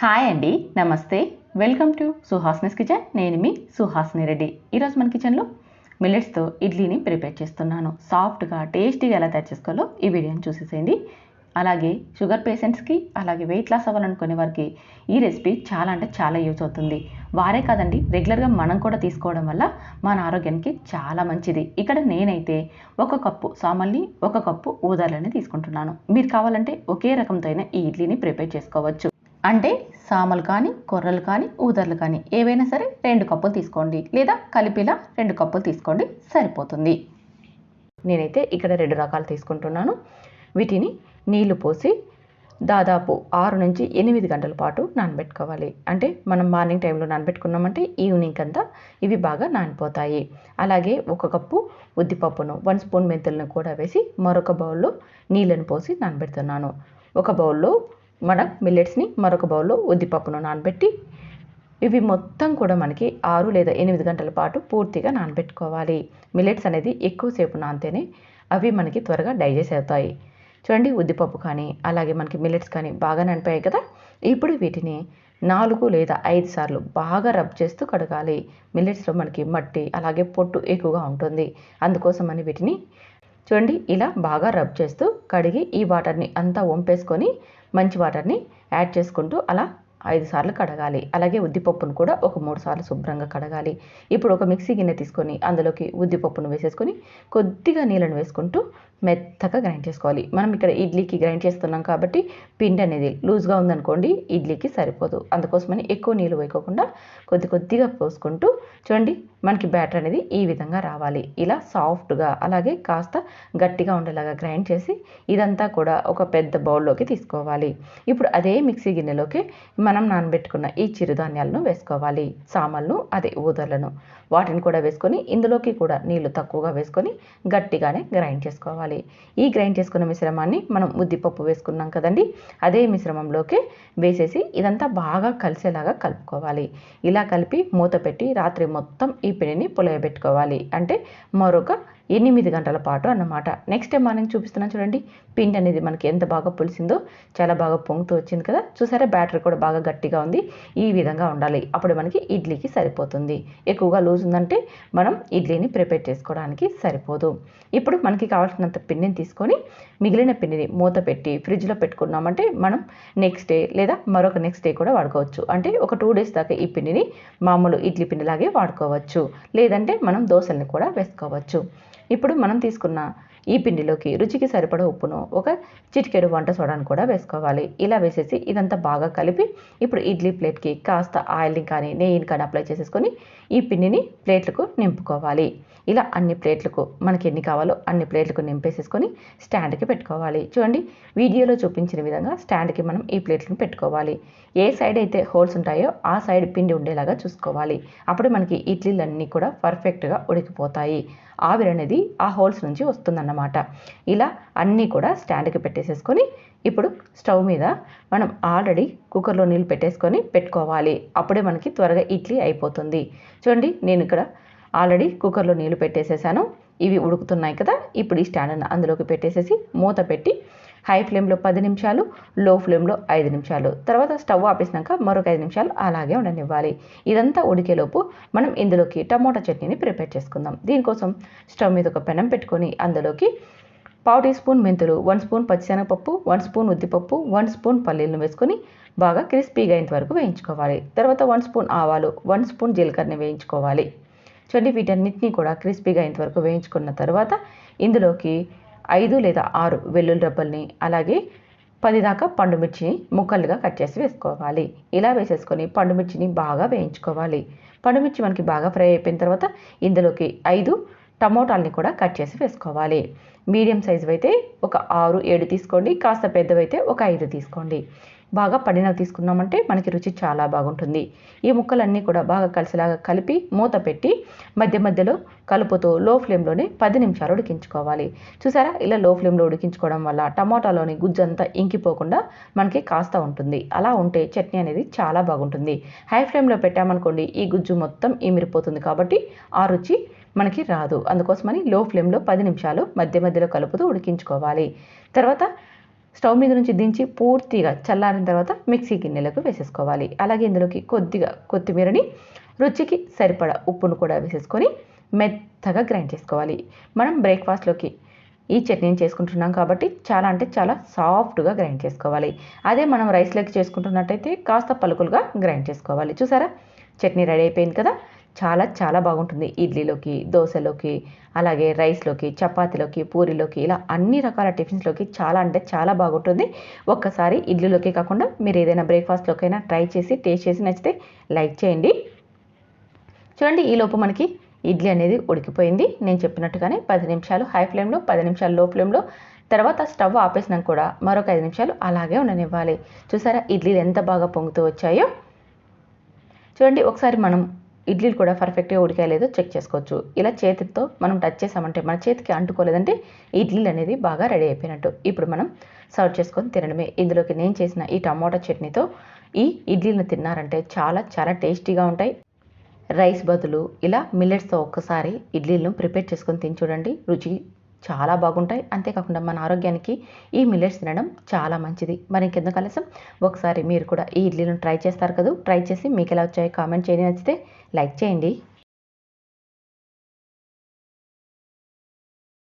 Hi అండి, నమస్తే. Welcome to Suhasni's kitchen. నేను మీ సుహాస్ని రెడ్డి. ఈరోజు మన కిచెన్లో మిల్లెట్స్తో ఇడ్లీని ప్రిపేర్ చేస్తున్నాను. సాఫ్ట్గా టేస్టీగా ఎలా తయారు చేసుకోవాలో ఈ వీడియోని చూసేసేయండి. అలాగే షుగర్ పేషెంట్స్కి, అలాగే వెయిట్ లాస్ అవ్వాలనుకునే వారికి ఈ రెసిపీ చాలా అంటే చాలా యూజ్ అవుతుంది. వారే కాదండి, రెగ్యులర్గా మనం కూడా తీసుకోవడం వల్ల మన ఆరోగ్యానికి చాలా మంచిది. ఇక్కడ నేనైతే 1 కప్పు సామల్ని, 1 కప్పు ఊదర్లని తీసుకుంటున్నాను. మీరు కావాలంటే ఒకే రకంతో అయినా ఈ ఇడ్లీని ప్రిపేర్ చేసుకోవచ్చు. అంటే సామలు కానీ, కొర్రలు కానీ, ఊదర్లు కానీ ఏవైనా సరే 2 కప్పులు తీసుకోండి, లేదా కలిపిలా 2 కప్పులు తీసుకోండి, సరిపోతుంది. నేనైతే ఇక్కడ 2 రకాలు తీసుకుంటున్నాను. వీటిని నీళ్లు పోసి దాదాపు 6 నుంచి 8 గంటల పాటు నానబెట్టుకోవాలి. అంటే మనం మార్నింగ్ టైంలో నానబెట్టుకున్నామంటే ఈవినింగ్ అంతా ఇవి బాగా నానిపోతాయి. అలాగే 1 కప్పు ఉద్దిపప్పును, 1 స్పూన్ మెంతులను కూడా వేసి మరొక బౌల్లో నీళ్ళను పోసి నానబెడుతున్నాను. ఒక బౌల్లో మనం మిల్లెట్స్ని, మరొక బౌల్లో ఉద్దిపప్పును నానబెట్టి ఇవి మొత్తం కూడా మనకి 6 లేదా 8 గంటల పాటు పూర్తిగా నానబెట్టుకోవాలి. మిల్లెట్స్ అనేది ఎక్కువసేపు నానితేనే అవి మనకి త్వరగా డైజెస్ట్ అవుతాయి. చూడండి, ఉద్దిపప్పు కానీ అలాగే మనకి మిల్లెట్స్ కానీ బాగా నానిపోయాయి కదా. ఇప్పుడు వీటిని 4 లేదా 5 సార్లు బాగా రబ్ చేస్తూ కడగాలి. మిల్లెట్స్లో మనకి మట్టి అలాగే పొట్టు ఎక్కువగా ఉంటుంది. అందుకోసమని వీటిని చూడండి ఇలా బాగా రబ్ చేస్తూ కడిగి ఈ వాటర్ని అంతా వంపేసుకొని మంచి వాటర్ని యాడ్ చేసుకుంటూ అలా 5 సార్లు కడగాలి. అలాగే ఉద్దిపప్పును కూడా ఒక 3 సార్లు శుభ్రంగా కడగాలి. ఇప్పుడు ఒక మిక్సీ గిన్నె తీసుకొని అందులోకి ఉద్దిపప్పును వేసేసుకొని కొద్దిగా నీళ్ళను వేసుకుంటూ మెత్తగా గ్రైండ్ చేసుకోవాలి. మనం ఇక్కడ ఇడ్లీకి గ్రైండ్ చేస్తున్నాం కాబట్టి పిండి అనేది లూజ్గా ఉందనుకోండి, ఇడ్లీకి సరిపోదు. అందుకోసమని ఎక్కువ నీళ్ళు వేయకోకుండా కొద్దిగా పోసుకుంటూ చూడండి, మనకి బ్యాటర్ అనేది ఈ విధంగా రావాలి. ఇలా సాఫ్ట్గా అలాగే కాస్త గట్టిగా ఉండేలాగా గ్రైండ్ చేసి ఇదంతా కూడా ఒక పెద్ద బౌల్లోకి తీసుకోవాలి. ఇప్పుడు అదే మిక్సీ గిన్నెలోకి మనం నానబెట్టుకున్న ఈ చిరుధాన్యాలను వేసుకోవాలి. సామలను, అదే ఊదర్లను, వాటిని కూడా వేసుకొని ఇందులోకి కూడా నీళ్లు తక్కువగా వేసుకొని గట్టిగానే గ్రైండ్ చేసుకోవాలి. ఈ గ్రైండ్ చేసుకున్న మిశ్రమాన్ని మనం ఉద్దిపప్పు వేసుకున్నాం కదండి, అదే మిశ్రమంలోకి వేసేసి ఇదంతా బాగా కలిసేలాగా కలుపుకోవాలి. ఇలా కలిపి మూత పెట్టి రాత్రి మొత్తం ఈ పిండిని పులయబెట్టుకోవాలి. అంటే మరొక 8 గంటల పాటు అన్నమాట. నెక్స్ట్ టైం మార్నింగ్ చూపిస్తున్నాను చూడండి, పిండి అనేది మనకి ఎంత బాగా పులిసిందో, చాలా బాగా పొంగుతూ వచ్చింది కదా. చూసారా, బ్యాటర్ కూడా బాగా గట్టిగా ఉంది. ఈ విధంగా ఉండాలి. అప్పుడు మనకి ఇడ్లీకి సరిపోతుంది. ఎక్కువగా లూజ్ ఉందంటే మనం ఇడ్లీని ప్రిపేర్ చేసుకోవడానికి సరిపోదు. ఇప్పుడు మనకి కావాల్సినంత పిండిని తీసుకొని మిగిలిన పిండిని మూత పెట్టి ఫ్రిడ్జ్లో పెట్టుకున్నామంటే మనం నెక్స్ట్ డే లేదా మరొక నెక్స్ట్ డే కూడా వాడుకోవచ్చు. అంటే ఒక 2 డేస్ దాకా ఈ పిండిని మామూలు ఇడ్లీ పిండిలాగే వాడుకోవచ్చు. లేదంటే మనం దోశల్ని కూడా వేసుకోవచ్చు. ఇప్పుడు మనం తీసుకున్న ఈ పిండిలోకి రుచికి సరిపడ ఉప్పును, ఒక చిటికెడు వంట సోడాను కూడా వేసుకోవాలి. ఇలా వేసేసి ఇదంతా బాగా కలిపి ఇప్పుడు ఇడ్లీ ప్లేట్కి కాస్త ఆయిల్ని కానీ నెయ్యిని కానీ అప్లై చేసేసుకొని ఈ పిండిని ప్లేట్లకు నింపుకోవాలి. ఇలా అన్ని ప్లేట్లకు మనకి ఎన్ని కావాలో అన్ని ప్లేట్లకు నింపేసేసుకొని స్టాండ్కి పెట్టుకోవాలి. చూడండి, వీడియోలో చూపించిన విధంగా స్టాండ్కి మనం ఈ ప్లేట్లను పెట్టుకోవాలి. ఏ సైడ్ అయితే హోల్స్ ఉంటాయో ఆ సైడ్ పిండి ఉండేలాగా చూసుకోవాలి. అప్పుడు మనకి ఇడ్లీలన్నీ కూడా పర్ఫెక్ట్గా ఉడికిపోతాయి. ఆవిరి అనేది ఆ హోల్స్ నుంచి వస్తుందన్నమాట. ఇలా అన్నీ కూడా స్టాండ్కి పెట్టేసేసుకొని ఇప్పుడు స్టవ్ మీద మనం ఆల్రెడీ కుక్కర్లో నీళ్ళు పెట్టేసుకొని పెట్టుకోవాలి. అప్పుడే మనకి త్వరగా ఇడ్లీ అయిపోతుంది. చూడండి, నేను ఇక్కడ ఆల్రెడీ కుక్కర్లో నీళ్ళు పెట్టేసేసాను. ఇవి ఉడుకుతున్నాయి కదా. ఇప్పుడు ఈ స్టాండ్ని అందులోకి పెట్టేసేసి మూత పెట్టి హై ఫ్లేమ్లో 10 నిమిషాలు, లో ఫ్లేమ్లో 5 నిమిషాలు, తర్వాత స్టవ్ ఆపేసినాక మరొక 5 నిమిషాలు అలాగే ఉండనివ్వాలి. ఇదంతా ఉడికేలోపు మనం ఇందులోకి టమోటా చట్నీని ప్రిపేర్ చేసుకుందాం. దీనికోసం స్టవ్ మీద ఒక పెనం పెట్టుకొని అందులోకి 1/2 టీ స్పూన్ మెంతులు, 1 స్పూన్ పచ్చిశనగపప్పు, 1 స్పూన్ ఉద్దిపప్పు, 1 స్పూన్ పల్లీలను వేసుకొని బాగా క్రిస్పీగా అయ్యేంత వరకు వేయించుకోవాలి. తర్వాత 1 స్పూన్ ఆవాలు, 1 స్పూన్ జీలకర్రని వేయించుకోవాలి. చూడండి, వీటన్నిటిని కూడా క్రిస్పీగా అయ్యేంత వరకు వేయించుకున్న తర్వాత ఇందులోకి 5 లేదా 6 వెల్లుల్లి రెబ్బల్ని, అలాగే 10 దాకా పండుమిర్చిని ముక్కలుగా కట్ చేసి వేసుకోవాలి. ఇలా వేసేసుకొని పండుమిర్చిని బాగా వేయించుకోవాలి. పండుమిర్చి మనకి బాగా ఫ్రై అయిపోయిన తర్వాత ఇందులోకి 5 టమోటాలని కూడా కట్ చేసి వేసుకోవాలి. మీడియం సైజు అయితే ఒక 6, 7 తీసుకోండి. కాస్త పెద్దవైతే ఒక 5 తీసుకోండి. బాగా పడినవి తీసుకున్నామంటే మనకి రుచి చాలా బాగుంటుంది. ఈ ముక్కలన్నీ కూడా బాగా కలిసిలాగా కలిపి మూత పెట్టి మధ్య మధ్యలో కలుపుతూ లో ఫ్లేమ్లోనే 10 నిమిషాలు ఉడికించుకోవాలి. చూసారా, ఇలా లో ఫ్లేమ్లో ఉడికించుకోవడం వల్ల టమాటాలోని గుజ్జు అంతా ఇంకిపోకుండా మనకి కాస్త ఉంటుంది. అలా ఉంటే చట్నీ అనేది చాలా బాగుంటుంది. హై ఫ్లేమ్లో పెట్టామనుకోండి ఈ గుజ్జు మొత్తం ఇమిరిపోతుంది కాబట్టి ఆ రుచి మనకి రాదు. అందుకోసమని లో ఫ్లేమ్లో 10 నిమిషాలు మధ్య మధ్యలో కలుపుతూ ఉడికించుకోవాలి. తర్వాత స్టవ్ మీద నుంచి దించి పూర్తిగా చల్లారిన తర్వాత మిక్సీ గిన్నెలకు వేసేసుకోవాలి. అలాగే ఇందులోకి కొద్దిగా కొత్తిమీరని, రుచికి సరిపడా ఉప్పును కూడా వేసేసుకొని మెత్తగా గ్రైండ్ చేసుకోవాలి. మనం బ్రేక్ఫాస్ట్లోకి ఈ చట్నీని చేసుకుంటున్నాం కాబట్టి చాలా అంటే చాలా సాఫ్ట్గా గ్రైండ్ చేసుకోవాలి. అదే మనం రైస్లోకి చేసుకుంటున్నట్టయితే కాస్త పలుకులుగా గ్రైండ్ చేసుకోవాలి. చూసారా, చట్నీ రెడీ అయిపోయింది కదా. చాలా చాలా బాగుంటుంది ఇడ్లీలోకి, దోశలోకి, అలాగే రైస్లోకి, చపాతీలోకి, పూరీలోకి, ఇలా అన్ని రకాల టిఫిన్స్లోకి చాలా అంటే చాలా బాగుంటుంది. ఒక్కసారి ఇడ్లీలోకి కాకుండా మీరు ఏదైనా బ్రేక్ఫాస్ట్లోకైనా ట్రై చేసి టేస్ట్ చేసి నచ్చితే లైక్ చేయండి. చూడండి, ఈలోపు మనకి ఇడ్లీ అనేది ఉడికిపోయింది. నేను చెప్పినట్టుగానే 10 నిమిషాలు హై ఫ్లేమ్లో, 10 నిమిషాలు లో ఫ్లేమ్లో, తర్వాత స్టవ్ ఆపేసినాక కూడా మరొక 5 నిమిషాలు అలాగే ఉండనివ్వాలి. చూసారా ఇడ్లీలు ఎంత బాగా పొంగుతూ వచ్చాయో. చూడండి, ఒకసారి మనం ఇడ్లీలు కూడా పర్ఫెక్ట్గా ఉడికాయో లేదో చెక్ చేసుకోవచ్చు. ఇలా చేతితో మనం టచ్ చేసామంటే, మన చేతికి అంటుకోలేదంటే ఇడ్లీలు అనేది బాగా రెడీ అయిపోయినట్టు. ఇప్పుడు మనం సర్వ్ చేసుకొని తినడమే. ఇందులోకి నేను చేసిన ఈ టమాటో చట్నీతో ఈ ఇడ్లీలను తిన్నారంటే చాలా చాలా టేస్టీగా ఉంటాయి. రైస్ బదులు ఇలా మిల్లెట్స్తో ఒక్కసారి ఇడ్లీలను ప్రిపేర్ చేసుకొని తిని చూడండి, రుచి చాలా బాగుంటాయి. అంతేకాకుండా మన ఆరోగ్యానికి ఈ మిల్లెట్స్ తినడం చాలా మంచిది. మరి ఇంకెందుకు ఆలస్యం, ఒకసారి మీరు కూడా ఈ ఇడ్లీలను ట్రై చేస్తారు కదా. ట్రై చేసి మీకు ఎలా వచ్చాయో కామెంట్ చేయండి. నచ్చితే లైక్ చేయండి.